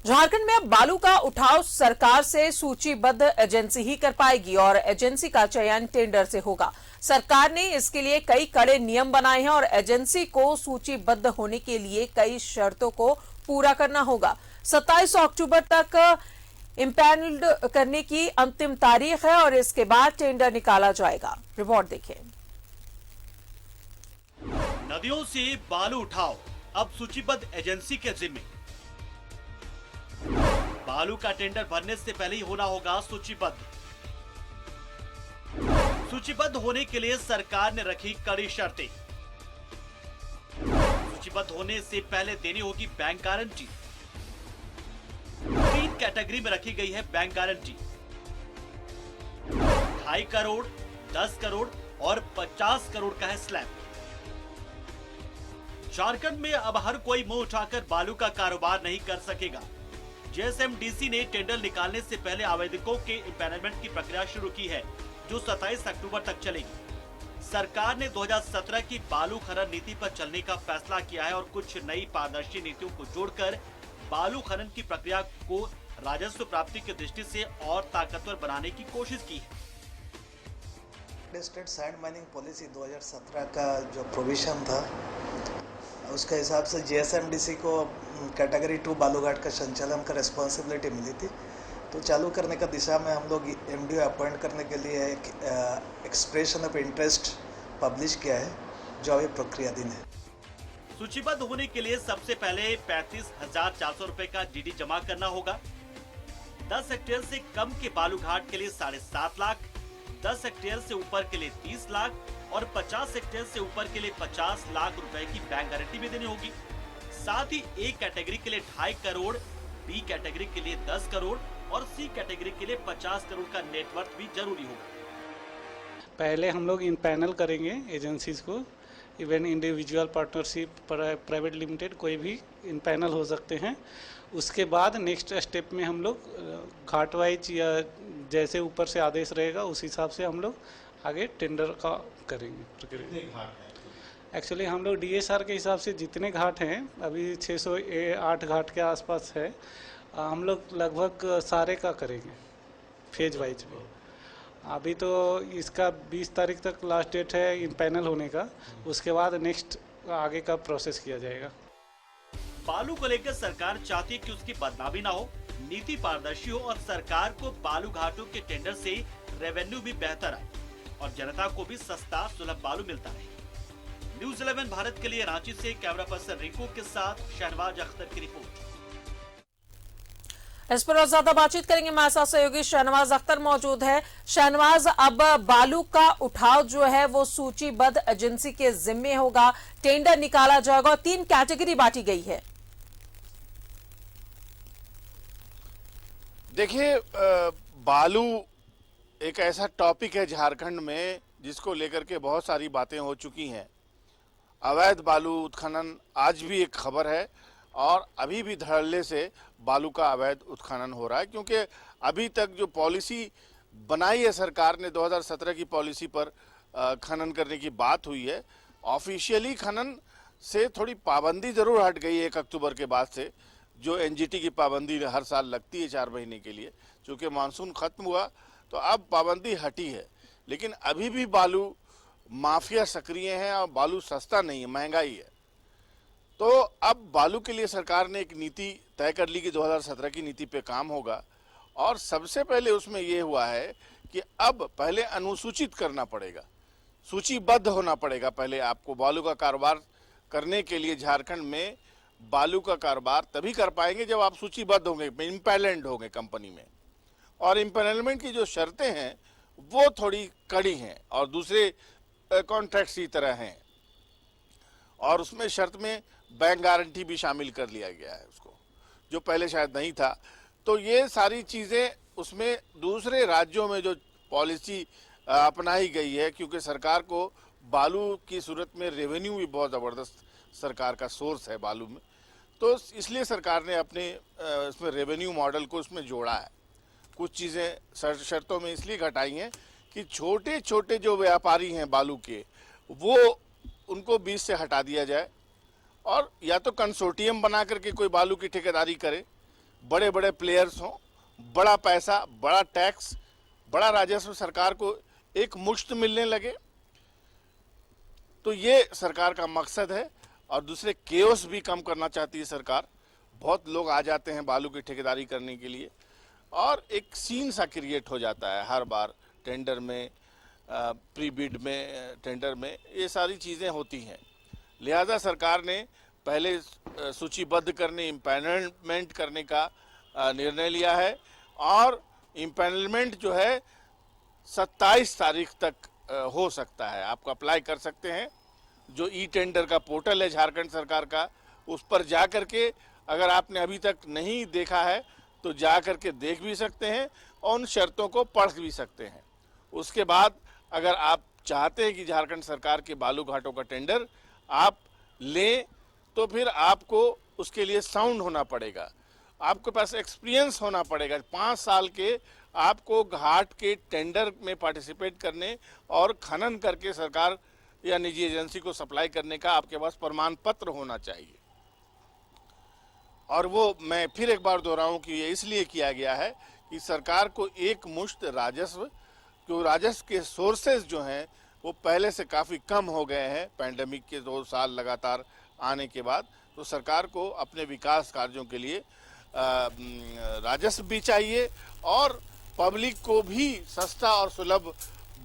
झारखंड में अब बालू का उठाव सरकार से सूचीबद्ध एजेंसी ही कर पाएगी और एजेंसी का चयन टेंडर से होगा। सरकार ने इसके लिए कई कड़े नियम बनाए हैं और एजेंसी को सूचीबद्ध होने के लिए कई शर्तों को पूरा करना होगा। 27 अक्टूबर तक इम्पैनल्ड करने की अंतिम तारीख है और इसके बाद टेंडर निकाला जाएगा। रिपोर्ट देखें। नदियों से बालू उठाओ अब सूचीबद्ध एजेंसी के जिम्मे। बालू का टेंडर भरने से पहले ही होना होगा सूचीबद्ध। सूचीबद्ध होने के लिए सरकार ने रखी कड़ी शर्तें। सूचीबद्ध होने से पहले देनी होगी बैंक गारंटी। 3 कैटेगरी में रखी गई है बैंक गारंटी। 2.5 करोड़, 10 करोड़ और 50 करोड़ का है स्लैब। झारखंड में अब हर कोई मुंह उठाकर बालू का कारोबार नहीं कर सकेगा। जेएसएमडीसी ने टेंडर निकालने से पहले आवेदकों के इम्पैनलमेंट की प्रक्रिया शुरू की है, जो 27 अक्टूबर तक चलेगी। सरकार ने 2017 की बालू खनन नीति पर चलने का फैसला किया है और कुछ नई पारदर्शी नीतियों को जोड़कर बालू खनन की प्रक्रिया को राजस्व प्राप्ति की दृष्टि से और ताकतवर बनाने की कोशिश की है। स्टेट सैंड माइनिंग पॉलिसी 2017 का जो प्रोविजन था, उसके हिसाब से जीएसएमडीसी को कैटेगरी 2 बालूघाट का संचालन का रिस्पॉन्सिबिलिटी मिली थी। तो चालू करने का दिशा में हम लोग एमडीओ अपॉइंट करने के लिए एक एक्सप्रेशन ऑफ इंटरेस्ट पब्लिश किया है, जो अभी प्रक्रियाधीन है। सूचीबद्ध होने के लिए सबसे पहले 35,400 रुपए का डीडी जमा करना होगा। 10 हेक्टेयर से कम के बालूघाट के लिए 7.5 लाख, 10 हेक्टेयर से ऊपर के लिए 30 लाख और 50 हेक्टेयर से ऊपर के लिए 50 लाख रुपए की बैंक गारंटी भी देनी होगी। साथ ही ए कैटेगरी के लिए 2.5 करोड़, बी कैटेगरी के लिए 10 करोड़ और सी कैटेगरी के लिए 50 करोड़ का नेटवर्थ भी जरूरी होगा। पहले हम लोग इन पैनल करेंगे एजेंसीज को। Even individual partnership, private limited, कोई भी इन पैनल हो सकते हैं। उसके बाद नेक्स्ट स्टेप में हम लोग घाट वाइज या जैसे ऊपर से आदेश रहेगा उस हिसाब से हम लोग आगे टेंडर का करेंगे। एक्चुअली हम लोग डीएसआर के हिसाब से जितने घाट हैं, अभी 608 घाट के आसपास है, हम लोग लगभग सारे का करेंगे फेज वाइज में। अभी तो इसका 20 तारीख तक लास्ट डेट है इन पैनल होने का। उसके बाद नेक्स्ट आगे का प्रोसेस किया जाएगा। बालू को लेकर सरकार चाहती है कि उसकी बदनामी ना हो, नीति पारदर्शी हो और सरकार को बालू घाटों के टेंडर से रेवेन्यू भी बेहतर आए और जनता को भी सस्ता सुलभ बालू मिलता रहे। न्यूज़ 11 भारत के लिए रांची से कैमरा पर्सन रिंकू के साथ शहनवाज अख्तर की रिपोर्ट। इस पर और ज्यादा बातचीत करेंगे। हमारे साथ सहयोगी शहनवाज अख्तर मौजूद है। शहनवाज, अब बालू का उठाव जो है वो सूचीबद्ध एजेंसी के जिम्मे होगा, टेंडर निकाला जाएगा और 3 कैटेगरी बांटी गई है। देखिए, बालू एक ऐसा टॉपिक है झारखंड में जिसको लेकर के बहुत सारी बातें हो चुकी हैं। अवैध बालू उत्खनन आज भी एक खबर है और अभी भी धड़ल्ले से बालू का अवैध उत्खनन हो रहा है, क्योंकि अभी तक जो पॉलिसी बनाई है सरकार ने 2017 की पॉलिसी पर खनन करने की बात हुई है। ऑफिशियली खनन से थोड़ी पाबंदी जरूर हट गई है 1 अक्टूबर के बाद से, जो एनजीटी की पाबंदी हर साल लगती है 4 महीने के लिए। चूँकि मानसून खत्म हुआ तो अब पाबंदी हटी है, लेकिन अभी भी बालू माफिया सक्रिय हैं और बालू सस्ता नहीं है, महंगाई है। तो अब बालू के लिए सरकार ने एक नीति तय कर ली कि 2017 की नीति पे काम होगा और सबसे पहले उसमें ये हुआ है कि अब पहले अनुसूचित करना पड़ेगा, सूचीबद्ध होना पड़ेगा। पहले आपको बालू का कारोबार करने के लिए झारखंड में बालू का कारोबार तभी कर पाएंगे जब आप सूचीबद्ध होंगे, इम्पैनल्ड होंगे कंपनी में। और इम्पैनलमेंट की जो शर्तें हैं वो थोड़ी कड़ी हैं और दूसरे कॉन्ट्रैक्ट्स की तरह हैं, और उसमें शर्त में बैंक गारंटी भी शामिल कर लिया गया है उसको, जो पहले शायद नहीं था। तो ये सारी चीज़ें उसमें दूसरे राज्यों में जो पॉलिसी अपनाई गई है, क्योंकि सरकार को बालू की सूरत में रेवेन्यू भी बहुत ज़बरदस्त सरकार का सोर्स है बालू में, तो इसलिए सरकार ने अपने इसमें रेवेन्यू मॉडल को उसमें जोड़ा है। कुछ चीज़ें शर्तों में इसलिए घटाई हैं कि छोटे छोटे जो व्यापारी हैं बालू के, वो उनको बीच से हटा दिया जाए और या तो कंसोर्टियम बना करके कोई बालू की ठेकेदारी करे, बड़े बड़े प्लेयर्स हों, बड़ा पैसा, बड़ा टैक्स, बड़ा राजस्व सरकार को एक मुश्त मिलने लगे, तो ये सरकार का मकसद है। और दूसरे केओस भी कम करना चाहती है सरकार। बहुत लोग आ जाते हैं बालू की ठेकेदारी करने के लिए और एक सीन सा क्रिएट हो जाता है हर बार टेंडर में, प्री बिड में, टेंडर में, ये सारी चीज़ें होती हैं। लिहाजा सरकार ने पहले सूचीबद्ध करने, इम्पैनलमेंट करने का निर्णय लिया है और इम्पैनलमेंट जो है 27 तारीख तक हो सकता है। आप अप्लाई कर सकते हैं। जो ई टेंडर का पोर्टल है झारखंड सरकार का, उस पर जा करके अगर आपने अभी तक नहीं देखा है तो जा करके देख भी सकते हैं और उन शर्तों को पढ़ भी सकते हैं। उसके बाद अगर आप चाहते हैं कि झारखंड सरकार के बालू घाटों का टेंडर आप लें तो फिर आपको उसके लिए साउंड होना पड़ेगा, आपके पास एक्सपीरियंस होना पड़ेगा। 5 साल के आपको घाट के टेंडर में पार्टिसिपेट करने और खनन करके सरकार या निजी एजेंसी को सप्लाई करने का आपके पास प्रमाण पत्र होना चाहिए। और वो मैं फिर एक बार दोहराऊं कि ये इसलिए किया गया है कि सरकार को एक मुश्त राजस्व, जो राजस्व के सोर्सेज जो हैं वो पहले से काफ़ी कम हो गए हैं पैंडेमिक के 2 साल लगातार आने के बाद, तो सरकार को अपने विकास कार्यों के लिए राजस्व भी चाहिए और पब्लिक को भी सस्ता और सुलभ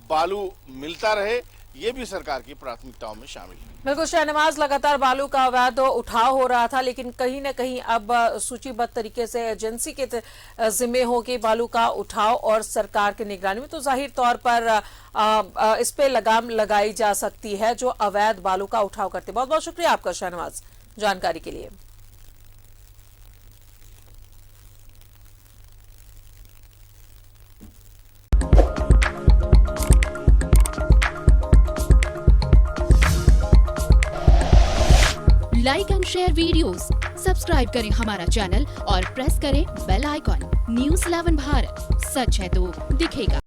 बालू मिलता रहे, ये भी सरकार की प्राथमिकताओं में शामिल है। बिल्कुल शाहनवाज, लगातार बालू का अवैध उठाव हो रहा था, लेकिन कहीं न कहीं अब सूचीबद्ध तरीके से एजेंसी के जिम्मे होगी बालू का उठाव और सरकार की निगरानी में, तो जाहिर तौर पर इस पे लगाम लगाई जा सकती है जो अवैध बालू का उठाव करते। बहुत बहुत शुक्रिया आपका शाहनवाज जानकारी के लिए। Like and share videos, subscribe करें हमारा चैनल और प्रेस करें बेल आइकॉन। न्यूज़ 11 भारत, सच है तो दिखेगा।